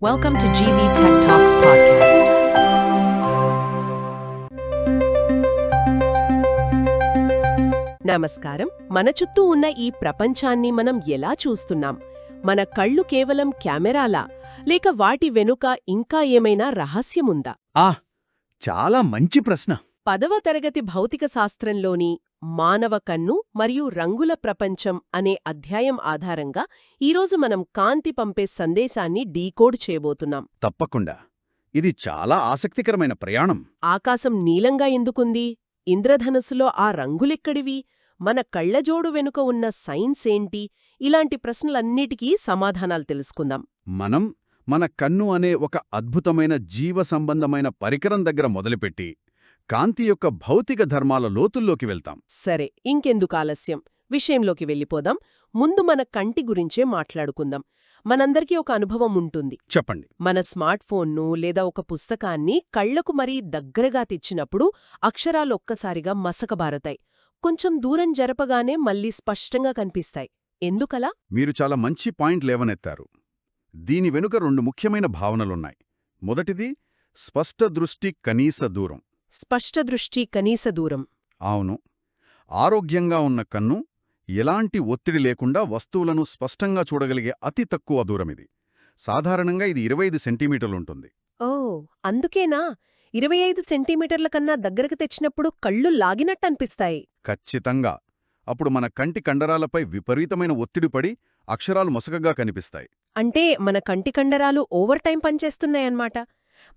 Welcome to GV Tech Talks podcast. నమస్కారం. మన చుట్టూ ఉన్న ఈ ప్రపంచాన్ని మనం ఎలా చూస్తున్నాం? మన కళ్ళు కేవలం కెమెరాలా, లేక వాటి వెనుక ఇంకా ఏమైనా రహస్యముందా? చాలా మంచి ప్రశ్న. 10వ తరగతి భౌతిక శాస్త్రంలోని మానవ కన్ను మరియు రంగుల ప్రపంచం అనే అధ్యాయం ఆధారంగా ఈరోజు మనం కాంతి పంపే సందేశాన్ని డీకోడ్ చేయబోతున్నాం. తప్పకుండా. ఇది చాలా ఆసక్తికరమైన ప్రయాణం. ఆకాశం నీలంగా ఎందుకుంది? ఇంద్రధనుస్సులో ఆ రంగులెక్కడివి? మన కళ్లజోడు వెనుక ఉన్న సైన్స్ ఏంటి? ఇలాంటి ప్రశ్నలన్నిటికీ సమాధానాలు తెలుసుకుందాం. మనం మన కన్ను అనే ఒక అద్భుతమైన జీవసంబంధమైన పరికరం దగ్గర మొదలుపెట్టి కాంతి యొక్క భౌతిక ధర్మాల లోతుల్లోకి వెళ్తాం. సరే, ఇంకెందుకు ఆలస్యం, విషయంలోకి వెళ్ళిపోదాం. ముందు మన కంటి గురించే మాట్లాడుకుందాం. మనందరికీ ఒక అనుభవం ఉంటుంది. చెప్పండి. మన స్మార్ట్ ఫోన్ను లేదా ఒక పుస్తకాన్ని కళ్లకు మరీ దగ్గరగా తెచ్చినప్పుడు అక్షరాలు ఒక్కసారిగా మసకబారతాయి. కొంచెం దూరం జరపగానే మళ్ళీ స్పష్టంగా కనిపిస్తాయి. ఎందుకలా? మీరు చాలా మంచి పాయింట్ లేవనెత్తారు. దీని వెనుక రెండు ముఖ్యమైన భావనలున్నాయి. మొదటిది స్పష్ట దృష్టి కనీస దూరం. స్పష్ట దృష్టి కనీస దూరం. అవును. ఆరోగ్యంగా ఉన్న కన్ను ఎలాంటి ఒత్తిడి లేకుండా వస్తువులను స్పష్టంగా చూడగలిగే అతి తక్కువ దూరమిది. సాధారణంగా ఇది 25 సెంటీమీటర్లుంటుంది. ఓ, అందుకేనా 25 సెంటీమీటర్ల కన్నా దగ్గరకు తెచ్చినప్పుడు కళ్ళు లాగినట్టనిపిస్తాయి? ఖచ్చితంగా. అప్పుడు మన కంటి కండరాలపై విపరీతమైన ఒత్తిడి పడి అక్షరాలు మొసకగా కనిపిస్తాయి. అంటే మన కంటి కండరాలు ఓవర్ టైం పనిచేస్తున్నాయన్నమాట.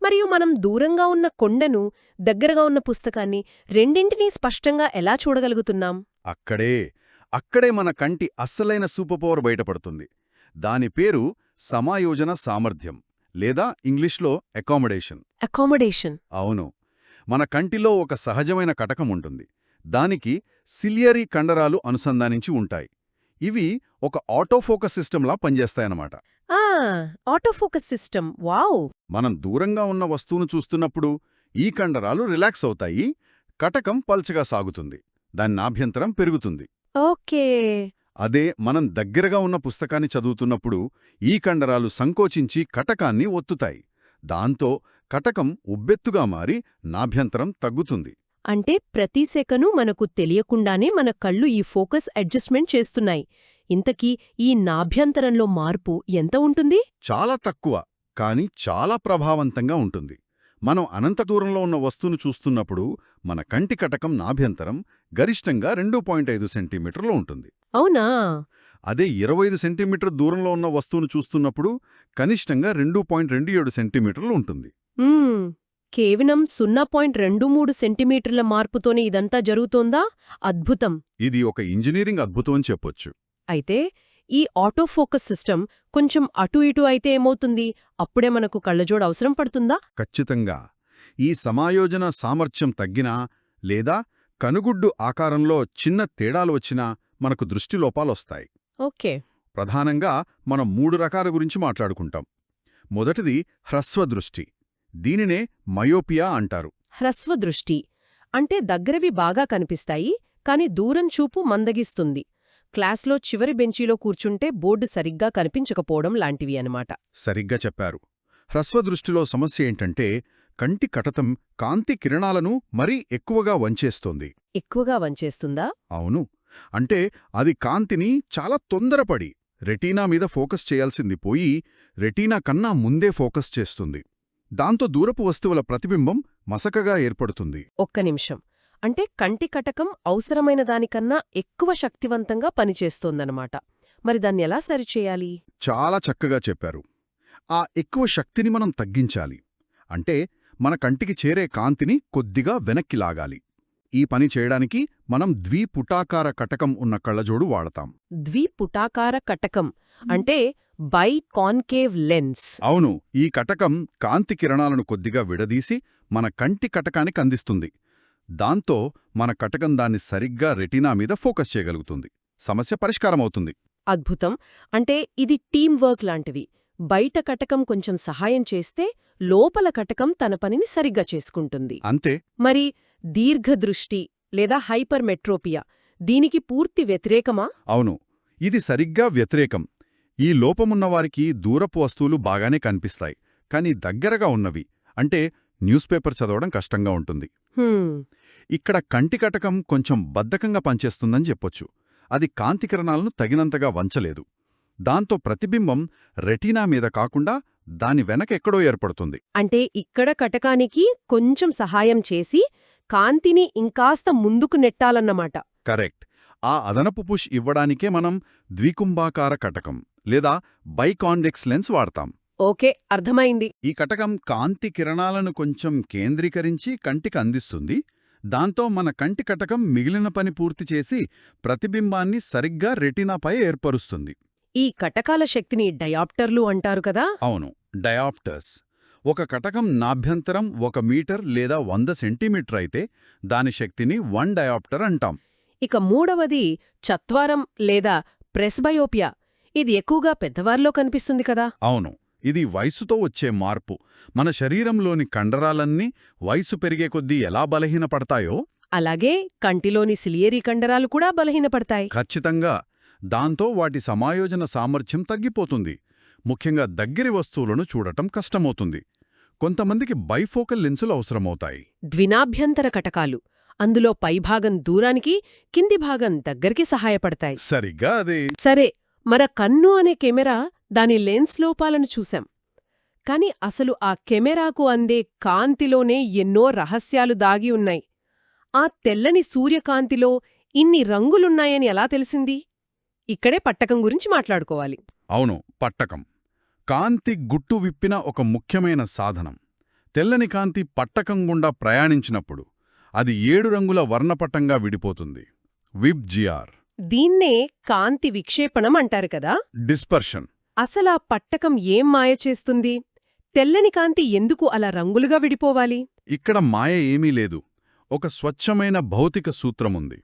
మరియు మనం దూరంగా ఉన్న కొండను, దగ్గరగా ఉన్న పుస్తకాన్ని రెండింటినీ స్పష్టంగా ఎలా చూడగలుగుతున్నాం? అక్కడే మన కంటి అస్సలైన సూపర్ పవర్ బయటపడుతుంది. దాని పేరు సమాయోజన సామర్థ్యం, లేదా ఇంగ్లీష్లో అకామిడేషన్. అకామిడేషన్. అవును. మన కంటిలో ఒక సహజమైన కటకం ఉంటుంది. దానికి సిలియరీ కండరాలు అనుసంధానించి ఉంటాయి. ఇవి ఒక ఆటోఫోకస్ సిస్టంలా పనిచేస్తాయన్నమాట. Autofocus system. వావ్! మనం దూరంగా ఉన్న వస్తువును చూస్తున్నప్పుడు ఈ కండరాలు రిలాక్స్ అవుతాయి, కటకం పల్చగా సాగుతుంది, దాని నాభ్యంతరం పెరుగుతుంది. ఓకే. అదే మనం దగ్గరగా ఉన్న పుస్తకాన్ని చదువుతున్నప్పుడు ఈ కండరాలు సంకోచించి కటకాన్ని ఒత్తుతాయి. దాంతో కటకం ఉబ్బెత్తుగా మారి నాభ్యంతరం తగ్గుతుంది. అంటే ప్రతి సెకను మనకు తెలియకుండానే మన కళ్ళు ఈ ఫోకస్ అడ్జస్ట్మెంట్ చేస్తున్నాయి. ఇంతకీ ఈ నాభ్యంతరంలో మార్పు ఎంత ఉంటుంది? చాలా తక్కువ, కాని చాలా ప్రభావవంతంగా ఉంటుంది. మనం అనంత దూరంలో ఉన్న వస్తువును చూస్తున్నప్పుడు మన కంటి కటకం నాభ్యంతరం గరిష్టంగా 2.5 సెంటీమీటర్లు ఉంటుంది. అవునా? అదే 25 సెంటీమీటర్ దూరంలో ఉన్న వస్తువును చూస్తున్నప్పుడు కనిష్టంగా 2.27 సెంటీమీటర్లు ఉంటుంది. కేవలం 0.23 సెంటీమీటర్ల మార్పుతోనే ఇదంతా జరుగుతోందా? అద్భుతం. ఇది ఒక ఇంజనీరింగ్ అద్భుతం అని చెప్పొచ్చు. అయితే ఈ ఆటోఫోకస్ సిస్టమ్ కొంచెం అటు ఇటు అయితే ఏమవుతుంది? అప్పుడే మనకు కళ్ళజోడు అవసరం పడుతుందా? ఖచ్చితంగా. ఈ సమాయోజన సామర్థ్యం తగ్గినా లేదా కనుగుడ్డు ఆకారంలో చిన్న తేడాలు వచ్చినా మనకు దృష్టిలోపాలొస్తాయి. ఓకే. ప్రధానంగా మనం 3 రకాల గురించి మాట్లాడుకుంటాం. మొదటిది హ్రస్వదృష్టి. దీనినే మయోపియా అంటారు. హ్రస్వదృష్టి అంటే దగ్గరవి బాగా కనిపిస్తాయి, కాని దూరం చూపు మందగిస్తుంది. క్లాస్లో చివరి బెంచీలో కూర్చుంటే బోర్డు సరిగ్గా కనిపించకపోవడం లాంటివి అనమాట. సరిగ్గా చెప్పారు. హ్రస్వదృష్టిలో సమస్య ఏంటంటే కంటి కటతం కాంతి కిరణాలను మరీ ఎక్కువగా వంచేస్తోంది. ఎక్కువగా వంచేస్తుందా? అవును. అంటే అది కాంతిని చాలా తొందరపడి రెటీనా మీద ఫోకస్ చేయాల్సింది పోయి రెటీనా కన్నా ముందే ఫోకస్ చేస్తుంది. దాంతో దూరపు వస్తువుల ప్రతిబింబం మసకగా ఏర్పడుతుంది. ఒక్క నిమిషం. అంటే కంటి కటకం అవసరమైన దానికన్నా ఎక్కువ శక్తివంతంగా పనిచేస్తోందనమాట. మరి దాన్నెలా సరిచేయాలి? చాలా చక్కగా చెప్పారు. ఆ ఎక్కువ శక్తిని మనం తగ్గించాలి. అంటే మన కంటికి చేరే కాంతిని కొద్దిగా వెనక్కి లాగాలి. ఈ పని చేయడానికి మనం ద్విపుటాకార కటకం ఉన్న కళ్ళజోడు వాడతాం. ద్విపుటాకార కటకం అంటే బై కాన్కేవ్ లెన్స్. అవును. ఈ కటకం కాంతి కిరణాలను కొద్దిగా విడదీసి మన కంటి కటకానికి అందిస్తుంది. దాంతో మన కటకం దాన్ని సరిగ్గా రెటీనా మీద ఫోకస్ చేయగలుగుతుంది. సమస్య పరిష్కారమవుతుంది. అద్భుతం. అంటే ఇది టీం వర్క్ లాంటిది. బయట కటకం కొంచెం సహాయం చేస్తే లోపల కటకం తన పనిని సరిగ్గా చేసుకుంటుంది. అంతే. మరి దీర్ఘదృష్టి లేదా హైపర్మెట్రోపియా దీనికి పూర్తి వ్యతిరేకమా? అవును. ఇది సరిగ్గా వ్యతిరేకం. ఈ లోపమున్నవారికి దూరపు వస్తువులు బాగానే కనిపిస్తాయి, కానీ దగ్గరగా ఉన్నవి అంటే న్యూస్ పేపర్ చదవడం కష్టంగా ఉంటుంది. హ్మ్. ఇక్కడ కంటి కటకం కొంచెం బద్ధకంగా పనిచేస్తుందని చెప్పొచ్చు. అది కాంతి కిరణాలను తగినంతగా వంచలేదు. దాంతో ప్రతిబింబం రెటీనా మీద కాకుండా దాని వెనకెక్కడో ఏర్పడుతుంది. అంటే ఇక్కడ కటకానికి కొంచెం సహాయం చేసి కాంతిని ఇంకాస్త ముందుకు నెట్టాలన్నమాట. కరెక్ట్. ఆ అదనపు పుష్ ఇవ్వడానికే మనం ద్వికుంభాకార కటకం లేదా బైకాన్వెక్స్ లెన్స్ వాడతాం. ఓకే, అర్థమైంది. ఈ కటకం కాంతి కిరణాలను కొంచెం కేంద్రీకరించి కంటికి అందిస్తుంది. దాంతో మన కంటి కటకం మిగిలిన పని పూర్తి చేసి ప్రతిబింబాన్ని సరిగ్గా రెటీనాపై ఏర్పరుస్తుంది. ఈ కటకాల శక్తిని డయాప్టర్లు అంటారు కదా. అవును, డయాప్టర్స్. ఒక కటకం నాభ్యంతరం 1 మీటర్ లేదా 100 సెంటీమీటర్ అయితే దాని శక్తిని 1 డయాప్టర్ అంటాం. ఇక మూడవది చత్వారం లేదా ప్రెస్బయోపియా. ఇది ఎక్కువగా పెద్దవారిలో కనిపిస్తుంది కదా. అవును, ఇది వయసుతో వచ్చే మార్పు. మన శరీరంలోని కండరాలన్నీ వయసు పెరిగే కొద్దీ ఎలా బలహీనపడతాయో అలాగే కంటిలోని సిలియరీ కండరాలు కూడా బలహీనపడతాయి. ఖచ్చితంగా. దాంతో వాటి సమాయోజన సామర్థ్యం తగ్గిపోతుంది. ముఖ్యంగా దగ్గరి వస్తువులను చూడటం కష్టమవుతుంది. కొంతమందికి బైఫోకల్ లెన్సులు అవసరమవుతాయి. ద్వినాభ్యంతర కటకాలు. అందులో పైభాగం దూరానికి, కింది భాగం దగ్గరికి సహాయపడతాయి. సరిగ్గా అదే. సరే, మన కన్ను అనే కెమెరా దాని లెన్స్ లోపాలను చూశాం. కాని అసలు ఆ కెమెరాకు అందే కాంతిలోనే ఎన్నో రహస్యాలు దాగి ఉన్నాయి. ఆ తెల్లని సూర్యకాంతిలో ఇన్ని రంగులున్నాయని ఎలా తెలిసింది? ఇక్కడే పట్టకం గురించి మాట్లాడుకోవాలి. అవును, పట్టకం. కాంతి గుట్టు విప్పిన ఒక ముఖ్యమైన సాధనం. తెల్లని కాంతి పట్టకం గుండా ప్రయాణించినప్పుడు అది 7 రంగుల వర్ణపటంగా విడిపోతుంది. విబ్జిఆర్. దీన్నే కాంతి విక్షేపణం అంటారు కదా. డిస్పర్షన్. అసలా పట్టకం ఏం మాయ చేస్తుంది? తెల్లని కాంతి ఎందుకు అలా రంగులుగా విడిపోవాలి? ఇక్కడ మాయ ఏమీ లేదు. ఒక స్వచ్ఛమైన భౌతిక సూత్రముంది.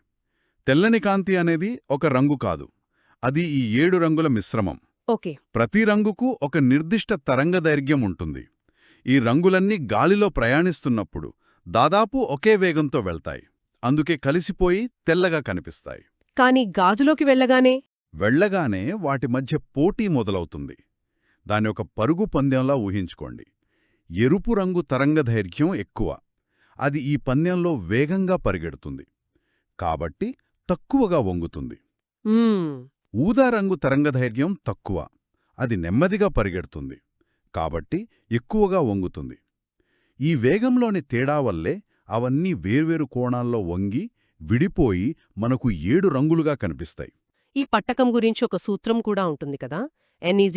తెల్లని కాంతి అనేది ఒక రంగు కాదు. అది ఈ 7 రంగుల మిశ్రమం. ఓకే. ప్రతి రంగుకు ఒక నిర్దిష్ట తరంగదైర్ఘ్యం ఉంటుంది. ఈ రంగులన్నీ గాలిలో ప్రయాణిస్తున్నప్పుడు దాదాపు ఒకే వేగంతో వెళ్తాయి. అందుకే కలిసిపోయి తెల్లగా కనిపిస్తాయి. కాని గాజులోకి వెళ్ళగానే వాటి మధ్య పోటీ మొదలవుతుంది. దాని ఒక పరుగు పందెంలా ఊహించుకోండి. ఎరుపు రంగు తరంగదైర్ఘ్యం ఎక్కువ. అది ఈ పందెంలో వేగంగా పరిగెడుతుంది. కాబట్టి తక్కువగా వంగుతుంది. ఊదా రంగు తరంగదైర్ఘ్యం తక్కువ. అది నెమ్మదిగా పరిగెడుతుంది. కాబట్టి ఎక్కువగా వంగుతుంది. ఈ వేగంలోని తేడా వల్లే అవన్నీ వేర్వేరు కోణాల్లో వంగి, విడిపోయి మనకు 7 రంగులుగా కనిపిస్తాయి. ఈ పట్టకం గురించి ఒక సూత్రం కూడా ఉంటుంది కదా. n =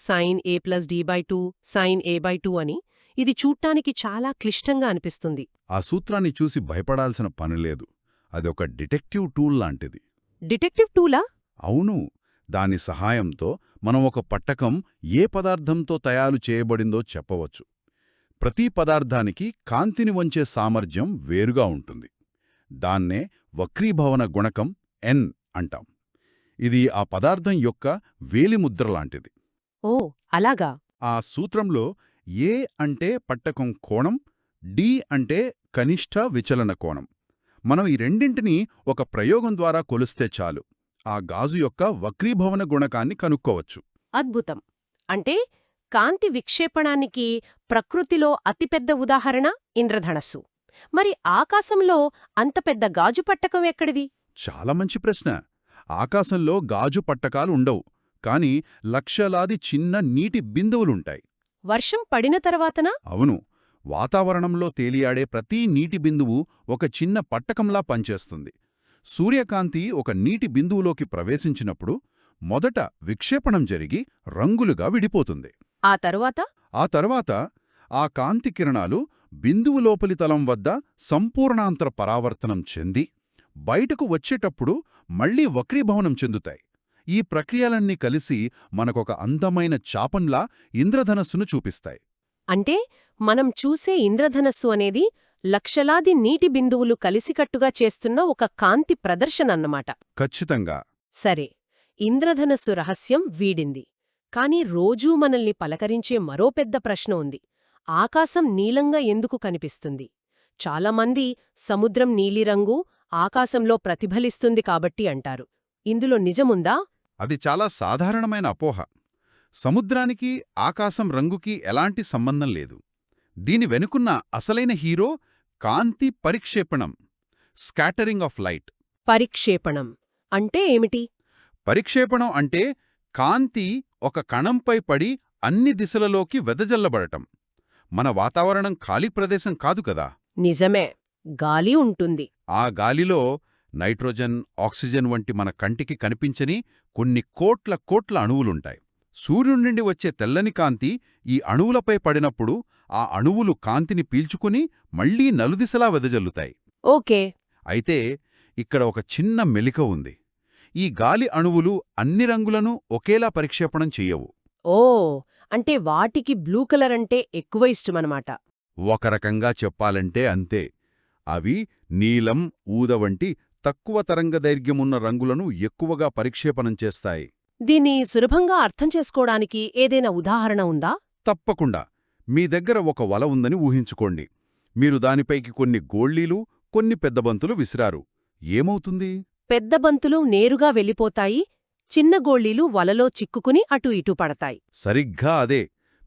sin a + d/2 sin a/2 అని. ఇది చూడ్డానికి చాలా క్లిష్టంగా అనిపిస్తుంది. ఆ సూత్రాన్ని చూసి భయపడాల్సిన పనిలేదు. అదొక డిటెక్టివ్ టూల్ లాంటిది. డిటెక్టివ్ టూలా? అవును. దాని సహాయంతో మనం ఒక పట్టకం ఏ పదార్థంతో తయారు చేయబడిందో చెప్పవచ్చు. ప్రతి పదార్థానికి కాంతిని వంచే సామర్థ్యం వేరుగా ఉంటుంది. దాన్నే వక్రీభవన గుణకం n అంటాం. ఇది ఆ పదార్థం యొక్క వేలిముద్రలాంటిది. ఓ, అలాగా. ఆ సూత్రంలో a అంటే పట్టకం కోణం, d అంటే కనిష్ట విచలన కోణం. మనం ఈ రెండింటినీ ఒక ప్రయోగం ద్వారా కొలిస్తే చాలు ఆ గాజు యొక్క వక్రీభవన గుణకాన్ని కనుక్కోవచ్చు. అద్భుతం. అంటే కాంతి విక్షేపణానికి ప్రకృతిలో అతిపెద్ద ఉదాహరణ ఇంద్రధనస్సు. మరి ఆకాశంలో అంత పెద్ద గాజు పట్టకం ఎక్కడిది? చాలా మంచి ప్రశ్న. ఆకాశంలో గాజు పట్టకాలు ఉండవు, కాని లక్షలాది చిన్న నీటి బిందువులుంటాయి. వర్షం పడిన తర్వాతనా? అవును. వాతావరణంలో తేలియాడే ప్రతి నీటి బిందువు ఒక చిన్న పట్టకంలా పనిచేస్తుంది. సూర్యకాంతి ఒక నీటి బిందువులోకి ప్రవేశించినప్పుడు మొదట విక్షేపణం జరిగి రంగులుగా విడిపోతుంది. ఆ తర్వాత ఆ కాంతి కిరణాలు బిందువు లోపలి తలం వద్ద సంపూర్ణాంతర పరావర్తనం చెంది బయటకు వచ్చేటప్పుడు మళ్లీ వక్రీభవనం చెందుతాయి. ఈ ప్రక్రియలన్నీ కలిసి మనకొక అందమైన చాపంలా ఇంద్రధనస్సును చూపిస్తాయి. అంటే మనం చూసే ఇంద్రధనస్సు అనేది లక్షలాది నీటి బిందువులు కలిసికట్టుగా చేస్తున్న ఒక కాంతి ప్రదర్శనన్నమాట. ఖచ్చితంగా. సరే, ఇంద్రధనస్సు రహస్యం వీడింది. కాని రోజూ మనల్ని పలకరించే మరో పెద్ద ప్రశ్న ఉంది. ఆకాశం నీలంగా ఎందుకు కనిపిస్తుంది? చాలామంది సముద్రం నీలిరంగు ఆకాశంలో ప్రతిఫలిస్తుంది కాబట్టి అంటారు. ఇందులో నిజముందా? అది చాలా సాధారణమైన అపోహ. సముద్రానికి ఆకాశం రంగుకి ఎలాంటి సంబంధం లేదు. దీని వెనుకున్న అసలైన హీరో కాంతి పరిక్షేపణం, స్కాటరింగ్ ఆఫ్ లైట్. పరిక్షేపణం అంటే ఏమిటి? పరిక్షేపణం అంటే కాంతి ఒక కణంపై పడి అన్ని దిశలలోకి వెదజల్లబడటం. మన వాతావరణం ఖాళీ ప్రదేశం కాదు కదా. నిజమే, గాలి ఉంటుంది. ఆ గాలిలో నైట్రోజన్, ఆక్సిజన్ వంటి మన కంటికి కనిపించని కొన్ని కోట్ల అణువులుంటాయి. సూర్యుడి నుండి వచ్చే తెల్లని కాంతి ఈ అణువులపై పడినప్పుడు ఆ అణువులు కాంతిని పీల్చుకుని మళ్లీ నలుదిశలా వెదజల్లుతాయి. ఓకే. అయితే ఇక్కడ ఒక చిన్న మెలిక ఉంది. ఈ గాలి అణువులు అన్ని రంగులను ఒకేలా పరిక్షేపణం చెయ్యవు. ఓ, అంటే వాటికి బ్లూ కలర్ అంటే ఎక్కువ ఇష్టమన్నమాట. ఒక రకంగా చెప్పాలంటే అంతే. అవి నీలం, ఊద వంటి తక్కువ తరంగదైర్ఘ్యమున్న రంగులను ఎక్కువగా పరిక్షేపణం చేస్తాయి. దీన్ని సులభంగా అర్థం చేసుకోవడానికి ఏదైనా ఉదాహరణ ఉందా? తప్పకుండా. మీ దగ్గర ఒక వల ఉందని ఊహించుకోండి. మీరు దానిపైకి కొన్ని గోళ్ళీలు, కొన్ని పెద్ద బంతులు విసిరారు. ఏమవుతుంది? పెద్ద బంతులు నేరుగా వెళ్ళిపోతాయి, చిన్న గోళీలు వలలో చిక్కుకుని అటూ ఇటూ పడతాయి. సరిగ్గా అదే.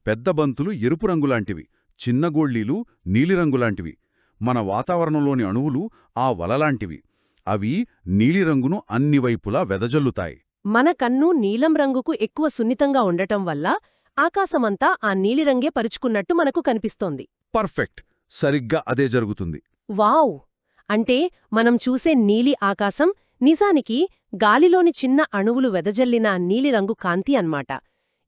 పెద్ద బంతులు ఎరుపు రంగులాంటివి, చిన్న గోళ్ళీలు నీలిరంగులాంటివి. మన వాతావరణంలోని అణువులు ఆ వలలాంటివి. అవి నీలిరంగును అన్ని వైపులా వెదజల్లుతాయి. మన కన్ను నీలం రంగుకు ఎక్కువ సున్నితంగా ఉండటం వల్ల ఆకాశమంతా ఆ నీలిరంగే పరుచుకున్నట్టు మనకు కనిపిస్తోంది. పర్ఫెక్ట్. సరిగ్గా అదే జరుగుతుంది. వావ్! అంటే మనం చూసే నీలి ఆకాశం నిజానికి గాలిలోని చిన్న అణువులు వెదజల్లిన నీలిరంగు కాంతి అన్మాట.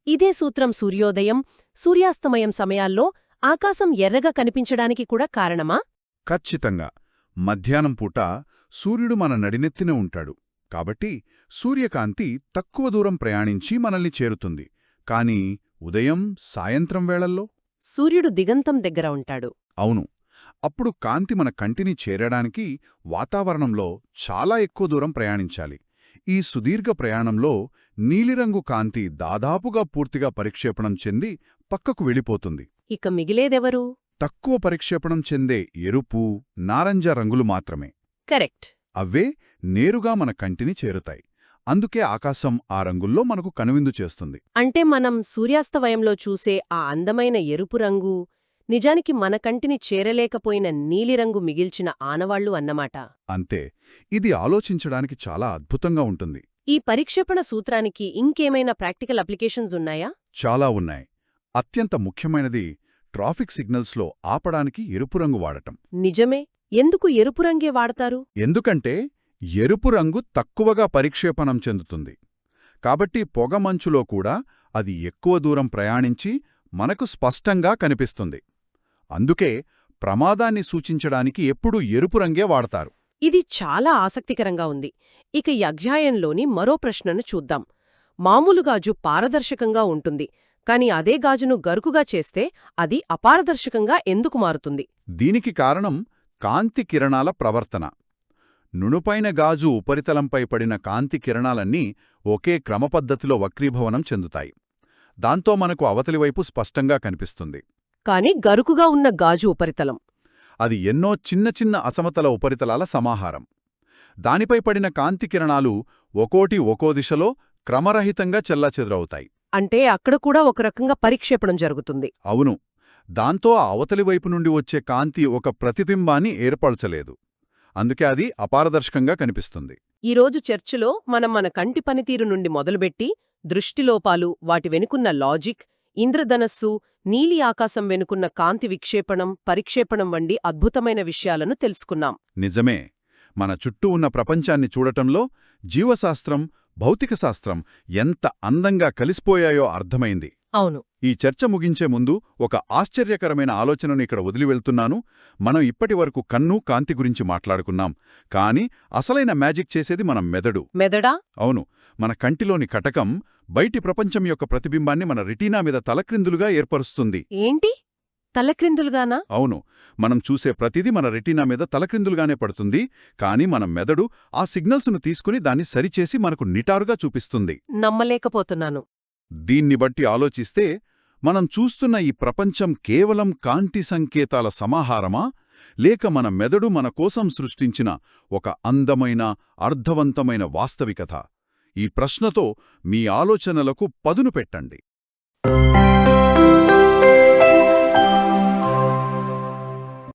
ఇదే సూత్రం సూర్యోదయం, సూర్యాస్తమయం సమయాల్లో ఆకాశం ఎర్రగా కనిపించడానికి కూడా కారణమా? ఖచ్చితంగా. మధ్యాహ్నం పూట సూర్యుడు మన నడినెత్తిన ఉంటాడు. కాబట్టి సూర్యకాంతి తక్కువ దూరం ప్రయాణించి మనల్ని చేరుతుంది. కాని ఉదయం, సాయంత్రం వేళల్లో సూర్యుడు దిగంతం దగ్గర ఉంటాడు. అవును. అప్పుడు కాంతి మన కంటిని చేరడానికి వాతావరణంలో చాలా ఎక్కువ దూరం ప్రయాణించాలి. ఈ సుదీర్ఘ ప్రయాణంలో నీలిరంగు కాంతి దాదాపుగా పూర్తిగా పరిక్షేపణం చెంది పక్కకు వెళ్ళిపోతుంది. ఇక మిగిలేదెవరు? తక్కువ పరిక్షేపణం చెందే ఎరుపు, నారింజ రంగులు మాత్రమే. కరెక్ట్. అవే నేరుగా మన కంటిని చేరుతాయి. అందుకే ఆకాశం ఆ రంగుల్లో మనకు కనువిందు చేస్తుంది. అంటే మనం సూర్యాస్తమయంలో చూసే ఆ అందమైన ఎరుపు రంగు నిజానికి మన కంటిని చేరలేకపోయిన నీలిరంగు మిగిల్చిన ఆనవాళ్లు అన్నమాట. అంతే. ఇది ఆలోచించడానికి చాలా అద్భుతంగా ఉంటుంది. ఈ పరిక్షేపణ సూత్రానికి ఇంకేమైనా ప్రాక్టికల్ అప్లికేషన్స్ ఉన్నాయా? చాలా ఉన్నాయి. అత్యంత ముఖ్యమైనది ట్రాఫిక్ సిగ్నల్స్లో ఆపడానికి ఎరుపు రంగు వాడటం. నిజమే. ఎందుకు ఎరుపు రంగే వాడతారు? ఎందుకంటే ఎరుపు రంగు తక్కువగా పరిక్షేపణం చెందుతుంది. కాబట్టి పొగమంచులో కూడా అది ఎక్కువ దూరం ప్రయాణించి మనకు స్పష్టంగా కనిపిస్తుంది. అందుకే ప్రమాదాన్ని సూచించడానికి ఎప్పుడూ ఎరుపు రంగే వాడతారు. ఇది చాలా ఆసక్తికరంగా ఉంది. ఇక ఈ అధ్యాయంలోని మరో ప్రశ్నను చూద్దాం. మామూలు గాజు పారదర్శకంగా ఉంటుంది, కాని అదే గాజును గరుకుగా చేస్తే అది అపారదర్శకంగా ఎందుకు మారుతుంది? దీనికి కారణం కాంతి కిరణాల ప్రవర్తన. నునుపైన గాజు ఉపరితలంపై పడిన కాంతి కిరణాలన్నీ ఒకే క్రమపద్ధతిలో వక్రీభవనం చెందుతాయి. దాంతో మనకు అవతలివైపు స్పష్టంగా కనిపిస్తుంది. కాని గరుకుగా ఉన్న గాజు ఉపరితలం అది ఎన్నో చిన్న చిన్న అసమతల ఉపరితలాల సమాహారం. దానిపై పడిన కాంతి కిరణాలు ఒకోటి ఒక్కో దిశలో క్రమరహితంగా చెల్లాచెదురవుతాయి. అంటే అక్కడ కూడా ఒక రకంగా పరిక్షేపణం జరుగుతుంది. అవును. దాంతో ఆ అవతలివైపు నుండి వచ్చే కాంతి ఒక ప్రతిబింబాన్ని ఏర్పరచలేదు. అందుకే అది అపారదర్శకంగా కనిపిస్తుంది. ఈరోజు చర్చలో మనం మన కంటి పనితీరు నుండి మొదలుపెట్టి దృష్టిలోపాలు, వాటి వెనుకున్న లాజిక్, ఇంద్రధనస్సు, నీలి ఆకాశం వెనుకున్న కాంతి విక్షేపణం, పరిక్షేపణం వంటి అద్భుతమైన విషయాలను తెలుసుకున్నాం. నిజమే. మన చుట్టూ ఉన్న ప్రపంచాన్ని చూడటంలో జీవశాస్త్రం, భౌతికశాస్త్రం ఎంత అందంగా కలిసిపోయాయో అర్థమైంది. అవును. ఈ చర్చ ముగించే ముందు ఒక ఆశ్చర్యకరమైన ఆలోచనను ఇక్కడ వదిలివెళ్తున్నాను. మనం ఇప్పటివరకు కన్ను, కాంతి గురించి మాట్లాడుకున్నాం. కానీ అసలైన మ్యాజిక్ చేసేది మన మెదడు. మెదడా? అవును. మన కంటిలోని కటకం బయటి ప్రపంచం యొక్క ప్రతిబింబాన్ని మన రెటీనా మీద తలక్రిందులుగా ఏర్పరుస్తుంది. ఏంటి? తలక్రిందులుగానా? అవును. మనం చూసే ప్రతిదీ మన రెటీనా మీద తలక్రిందులుగానే పడుతుంది. కానీ మన మెదడు ఆ సిగ్నల్స్ను తీసుకుని దాన్ని సరిచేసి మనకు నిటారుగా చూపిస్తుంది. నమ్మలేకపోతున్నాను. దీన్ని బట్టి ఆలోచిస్తే మనం చూస్తున్న ఈ ప్రపంచం కేవలం కాంతి సంకేతాల సమాహారమా, లేక మన మెదడు మన కోసం సృష్టించిన ఒక అందమైన, అర్థవంతమైన వాస్తవికత? ఈ ప్రశ్నతో మీ ఆలోచనలకు పదును పెట్టండి. ధన్యవాదాలు.